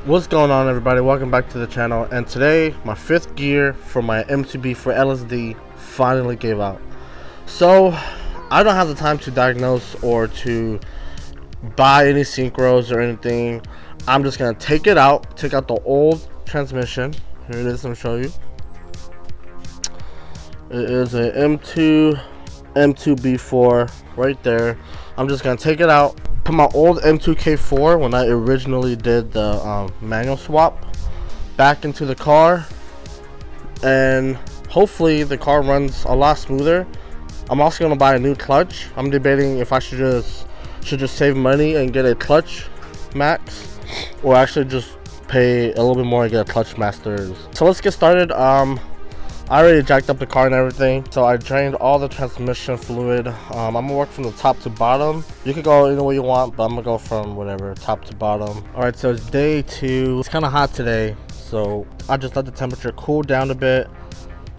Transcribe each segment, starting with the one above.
What's going on, everybody? Welcome back to the channel. And today my fifth gear for my M2B for LSD finally gave out. So I don't have the time to diagnose or to buy any synchros or anything. I'm just gonna take it out, take out the old transmission. Here it is. Let me show you. It is a M2B4 right there. I'm just gonna take it out, put my old M2K4 when I originally did the manual swap back into the car, and hopefully the car runs a lot smoother. I'm also gonna buy a new clutch. I'm debating if I should just save money and get a clutch max, or actually just pay a little bit more and get a clutch master. So let's get started. I already jacked up the car and everything, so I drained all the transmission fluid. I'm gonna work from the top to bottom. You could go any way you want, but I'm gonna go from whatever, top to bottom. Alright, so it's day 2. It's kind of hot today, so I just let the temperature cool down a bit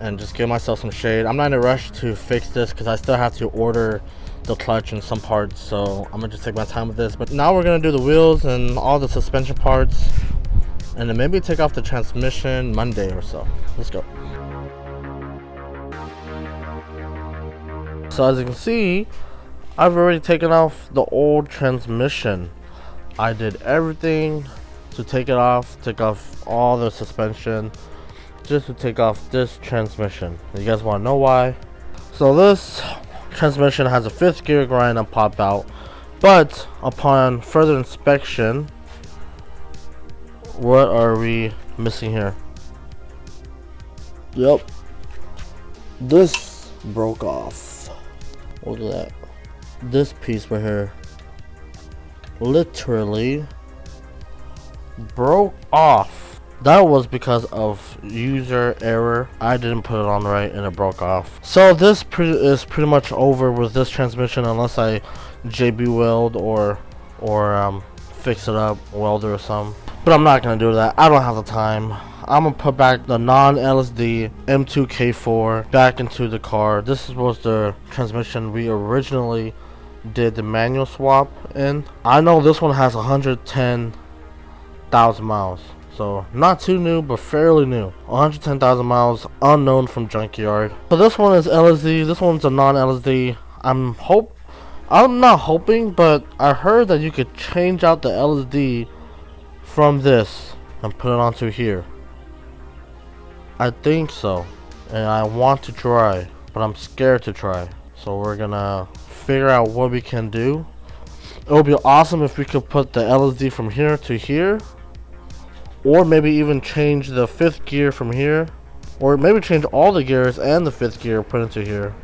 and just give myself some shade. I'm not in a rush to fix this because I still have to order the clutch and some parts, so I'm gonna just take my time with this. But now we're gonna do the wheels and all the suspension parts, and then maybe take off the transmission Monday or so. Let's go. So as you can see, I've already taken off the old transmission. I did everything to take it off, take off all the suspension, just to take off this transmission. You guys want to know why? So this transmission has a 5th gear grind and pop out, but upon further inspection, what are we missing here? Yep, this broke off. Look at that. This piece right here literally broke off. That was because of user error. I didn't put it on right and it broke off. So this is pretty much over with this transmission unless I JB weld or fix it up, welder or something. But I'm not gonna do that. I don't have the time. I'm gonna put back the non-LSD M2K4 back into the car. This was the transmission we originally did the manual swap in. I know this one has 110,000 miles, so not too new but fairly new. 110,000 miles, unknown from junkyard. So this one is LSD. This one's a non-LSD. I'm not hoping, but I heard that you could change out the LSD from this and put it onto here. I think so, and I want to try, but I'm scared to try. So we're gonna figure out what we can do. It would be awesome if we could put the LSD from here to here, or maybe even change the 5th gear from here, or maybe change all the gears and the 5th gear put into here.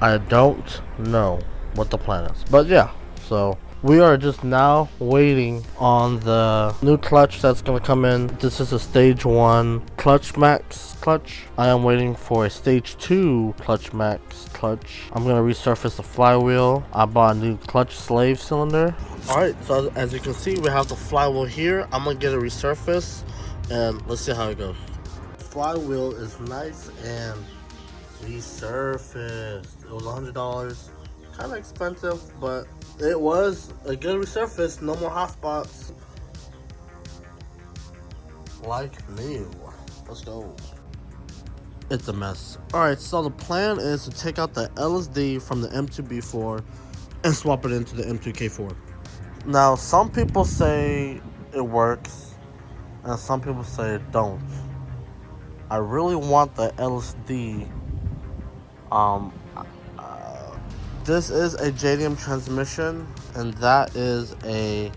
I don't know what the plan is, but yeah, so we are just now waiting on the new clutch that's going to come in. This is a stage 1 clutch max clutch. I am waiting for a stage 2 clutch max clutch. I'm going to resurface the flywheel. I bought a new clutch slave cylinder. Alright, so as you can see, we have the flywheel here. I'm going to get it resurfaced and let's see how it goes. Flywheel is nice and resurfaced. It was $100. Kind of expensive, but it was a good resurface. No more hot spots. Like new. Let's go. It's a mess. Alright, so the plan is to take out the LSD from the M2B4 and swap it into the M2K4. Now, some people say it works, and some people say it don't. I really want the LSD. This is a JDM transmission, and that is a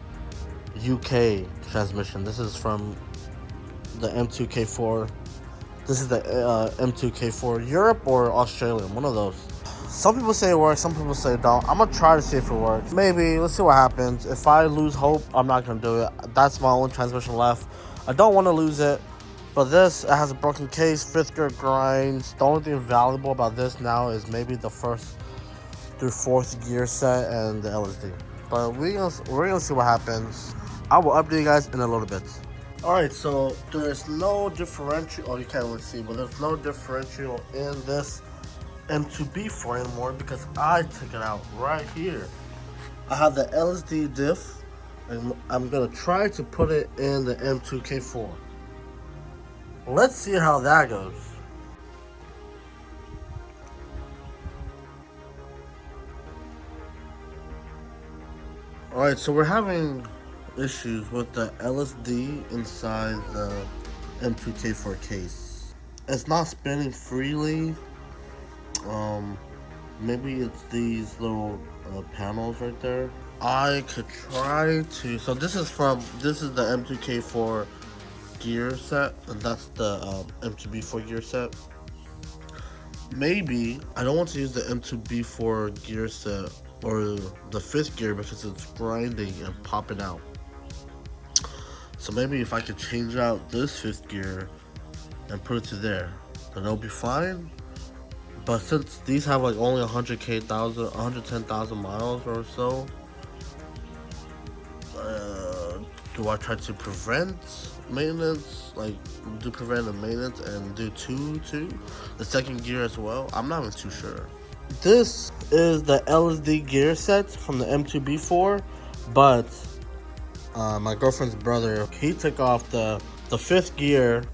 UK transmission. This is from the M2K4. This is the M2K4 Europe or Australia, one of those. Some people say it works, some people say it don't. I'm gonna try to see if it works. Maybe, let's see what happens. If I lose hope, I'm not gonna do it. That's my only transmission left. I don't want to lose it, but this, it has a broken case, 5th gear grinds. The only thing valuable about this now is maybe the 1st through 4th gear set and the LSD. But we're gonna see what happens. I will update you guys in a little bit. Alright, so there's no differential. Oh, you can't really see, but there's no differential in this M2B4 anymore because I took it out right here. I have the LSD diff and I'm gonna try to put it in the M2K4. Let's see how that goes. Alright, so we're having issues with the LSD inside the M2K4 case. It's not spinning freely. Maybe it's these little panels right there. I could try to. So this is the M2K4 gear set, and that's the M2B4 gear set. Maybe I don't want to use the M2B4 gear set or the 5th gear because it's grinding and popping out. So maybe if I could change out this 5th gear and put it to there, then it'll be fine. But since these have like only 110,000 miles or so, do I try to prevent maintenance, like do preventive maintenance and do the 2nd gear as well? I'm not even too sure. This is the LSD gear set from the M2B4, but my girlfriend's brother, he took off the 5th gear,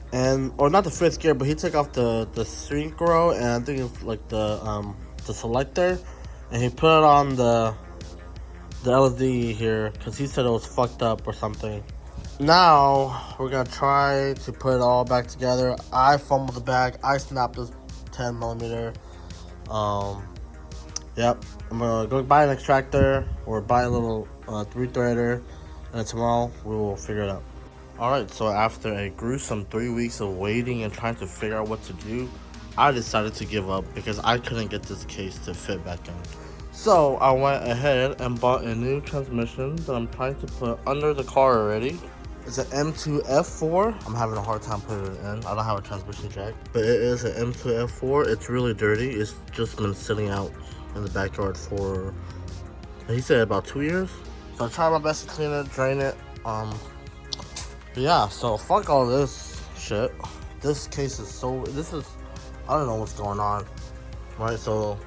or not the 5th gear, but he took off the synchro and I think it's like the selector, and he put it on the LSD here because he said it was fucked up or something. Now we're gonna try to put it all back together. I fumbled the bag. I snapped this 10mm. Yep. I'm gonna go buy an extractor or buy a little 3-threader, and tomorrow we will figure it out. Alright, so after a gruesome 3 weeks of waiting and trying to figure out what to do, I decided to give up because I couldn't get this case to fit back in. So I went ahead and bought a new transmission that I'm trying to put under the car already. It's an M2F4. I'm having a hard time putting it in. I don't have a transmission jack, but it is an M2F4. It's really dirty. It's just been sitting out in the backyard for, he said, about 2 years. So I tried my best to clean it, drain it. But yeah, so fuck all this shit. This case is I don't know what's going on. Right, so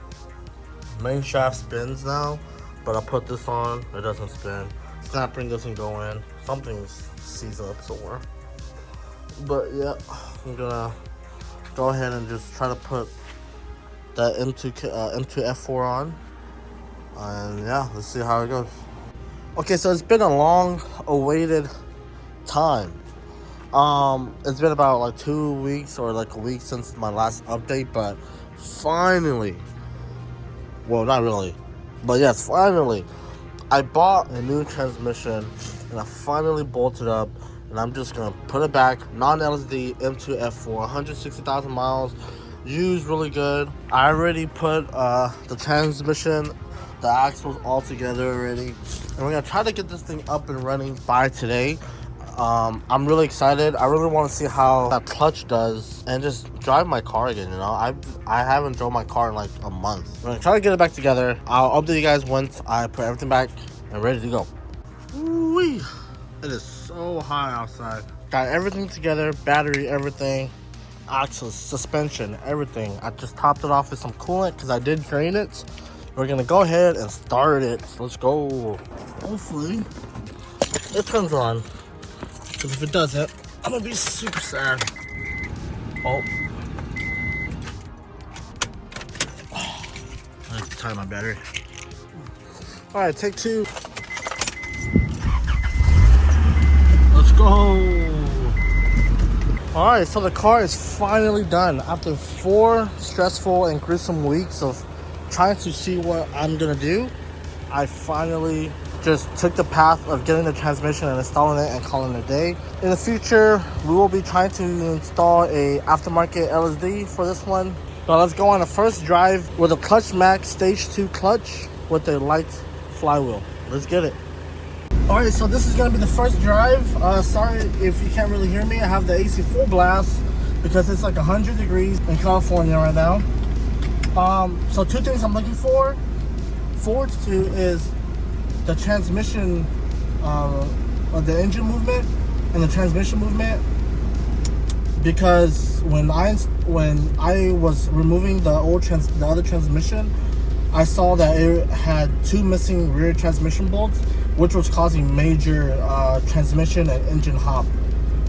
main shaft spins now, but I put this on, it doesn't spin. Snap ring doesn't go in. Something's seized up somewhere. But yeah, I'm gonna go ahead and just try to put that M2F4 on. And yeah, let's see how it goes. Okay, so it's been a long awaited time. It's been about like 2 weeks or like a week since my last update, but finally, well, not really, but yes, finally, I bought a new transmission and I finally bolted up, and I'm just gonna put it back. Non-LSD M2F4, 160,000 miles, used really good. I already put the transmission, the axles all together already, and we're gonna try to get this thing up and running by today. I'm really excited. I really want to see how that clutch does and just drive my car again, you know. I haven't drove my car in like a month. I'm gonna try to get it back together. I'll update you guys once I put everything back and ready to go. Woo-wee. It is so hot outside. Got everything together, battery, everything, axles, suspension, everything. I just topped it off with some coolant because I did drain it. We're gonna go ahead and start it. Let's go. Hopefully it turns on. Because if it doesn't, I'm gonna be super sad. Oh. I have to tie my battery. Alright, take 2. Let's go. Alright, so the car is finally done. After 4 stressful and gruesome weeks of trying to see what I'm gonna do, I finally just took the path of getting the transmission and installing it and calling it a day. In the future, we will be trying to install a aftermarket LSD for this one. So let's go on a first drive with a Clutch Max Stage 2 clutch with a light flywheel. Let's get it. Alright, so this is gonna be the first drive. Sorry if you can't really hear me. I have the AC full blast because it's like 100 degrees in California right now. So 2 things I'm looking forward to is the transmission, the engine movement and the transmission movement, because when I was removing the other transmission, I saw that it had 2 missing rear transmission bolts, which was causing major transmission and engine hop.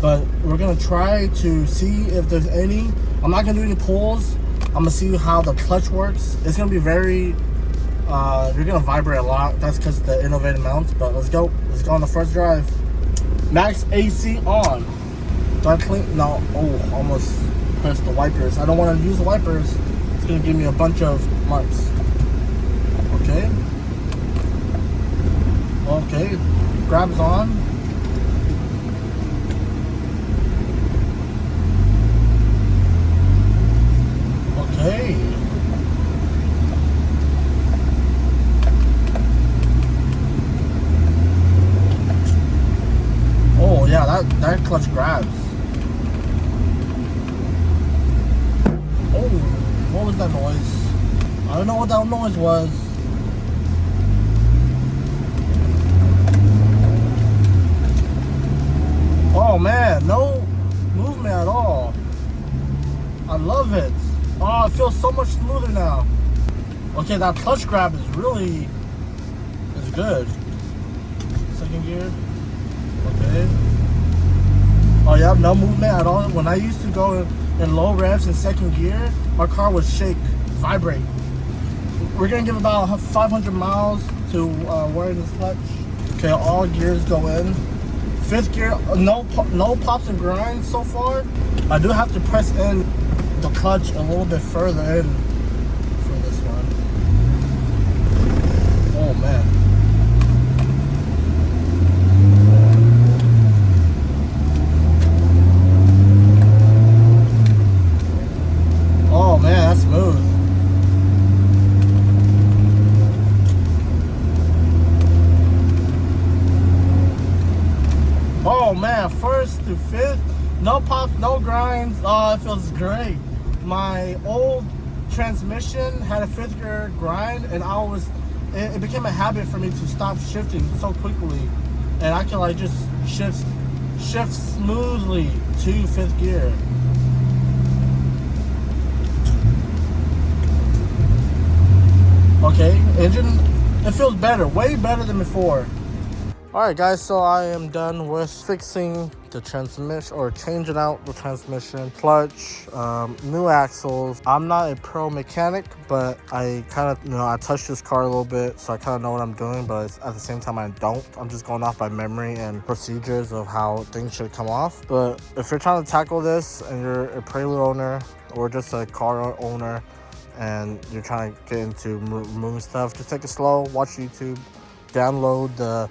But we're gonna try to see if there's any. I'm not gonna do any pulls. I'm gonna see how the clutch works. It's gonna be very, you're gonna vibrate a lot. That's because of the innovative mounts. But let's go on the first drive. Max AC on. Do I clean? No. Oh, almost pressed the wipers. I don't want to use the wipers. It's gonna give me a bunch of marks. Okay. Okay. Grabs on. Okay. Oh yeah, that clutch grabs. Oh, what was that noise? I don't know what that noise was. Oh man, no movement at all. I love it. Oh, it feels so much smoother now. Okay, that clutch grab is good. Second gear. Okay. Oh yeah, no movement at all. When I used to go in low revs in second gear, my car would shake, vibrate. We're gonna give about 500 miles to wearing this clutch. Okay, all gears go in. Fifth gear, no pops and grinds so far. I do have to press in the clutch a little bit further in for this one. Oh man. Oh man, that's smooth. Oh man, first to fifth, no pops, no grinds. Oh, it feels great. My old transmission had a fifth gear grind, and it became a habit for me to stop shifting so quickly, and I can like just shift smoothly to fifth gear. Okay, engine, it feels better, way better than before. Alright guys, so I am done with fixing the transmission, or changing out the transmission, clutch, new axles. I'm not a pro mechanic, but I kind of, I touched this car a little bit, so I kind of know what I'm doing, but at the same time I don't. I'm just going off by memory and procedures of how things should come off. But if you're trying to tackle this and you're a Prelude owner or just a car owner and you're trying to get into removing stuff, just take it slow, watch YouTube, download the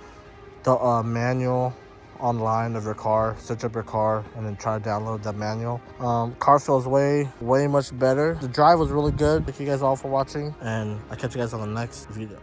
manual online of your car, search up your car, and then try to download that manual. Car feels way much better. The drive was really good. Thank you guys all for watching, and I'll catch you guys on the next video.